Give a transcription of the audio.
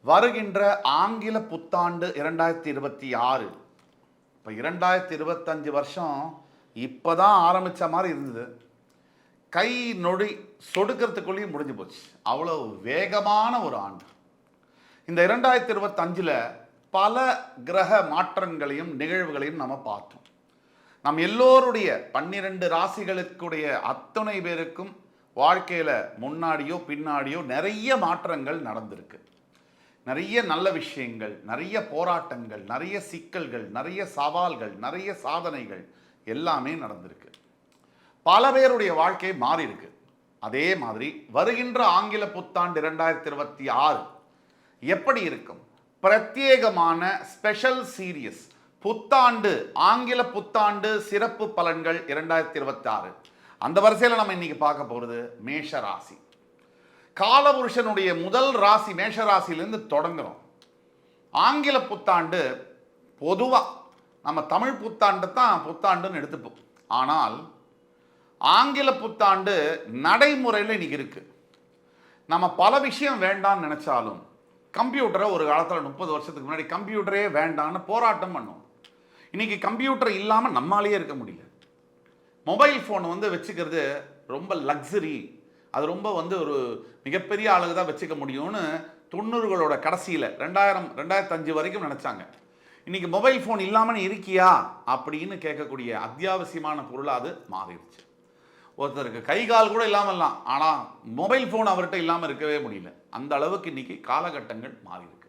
வருகின்ற ஆங்கில புத்தாண்டு 2026. இப்போ 2025 வருஷம் இப்போ தான் ஆரம்பித்த மாதிரி இருந்தது. கை நொடி சொடுக்கிறதுக்குள்ளேயும் முடிஞ்சு போச்சு. அவ்வளோ வேகமான ஒரு ஆண்டு. இந்த 2025ல் பல கிரக மாற்றங்களையும் நிகழ்வுகளையும் நம்ம பார்த்தோம். நம் எல்லோருடைய 12 ராசிகளுக்குடைய அத்தனை பேருக்கும் வாழ்க்கையில் முன்னாடியோ பின்னாடியோ நிறைய மாற்றங்கள் நடந்திருக்கு. நிறைய நல்ல விஷயங்கள், நிறைய போராட்டங்கள், நிறைய சிக்கல்கள், நிறைய சவால்கள், நிறைய சாதனைகள் எல்லாமே நடந்திருக்கு. பல பேருடைய வாழ்க்கை மாறி இருக்கு. அதே மாதிரி வருகின்ற ஆங்கில புத்தாண்டு 2026 எப்படி இருக்கும்? பிரத்யேகமான ஸ்பெஷல் சீரியஸ் புத்தாண்டு, ஆங்கில புத்தாண்டு சிறப்பு பலன்கள் 2026. அந்த வரிசையில் நம்ம இன்னைக்கு பார்க்க போகிறது மேஷ ராசி. காலபுருஷனுடைய முதல் ராசி மேஷ ராசியிலேருந்து தொடங்குறோம். ஆங்கில புத்தாண்டு பொதுவாக நம்ம தமிழ் புத்தாண்டு தான் புத்தாண்டுன்னு எடுத்துப்போம். ஆனால் ஆங்கில புத்தாண்டு நடைமுறையில் இன்னைக்கு இருக்கு. நம்ம பல விஷயம் வேண்டாம்னு நினைச்சாலும் கம்ப்யூட்டரை ஒரு காலத்தில் 30 வருஷத்துக்கு முன்னாடி கம்ப்யூட்டரே வேண்டான்னு போராட்டம் பண்ணோம். இன்னைக்கு கம்ப்யூட்டர் இல்லாமல் நம்மளாலேயே இருக்க முடியல. மொபைல் ஃபோன் வச்சுக்கிறது ரொம்ப லக்ஸரி, அது ரொம்ப ஒரு மிகப்பெரிய ஆளுங்க தான் வச்சுக்க முடியும்னு 90களோட கடைசியில் 2005 வரைக்கும் நினச்சாங்க. இன்றைக்கி மொபைல் ஃபோன் இல்லாமல் இருக்கியா அப்படின்னு கேட்கக்கூடிய அத்தியாவசியமான பொருளாக அது மாறிடுச்சு. ஒருத்தருக்கு கை கால் கூட இல்லாமல்லாம், ஆனால் மொபைல் ஃபோன் அவர்கிட்ட இல்லாமல் இருக்கவே முடியல. அந்த அளவுக்கு இன்றைக்கி காலகட்டங்கள் மாறிடுச்சு.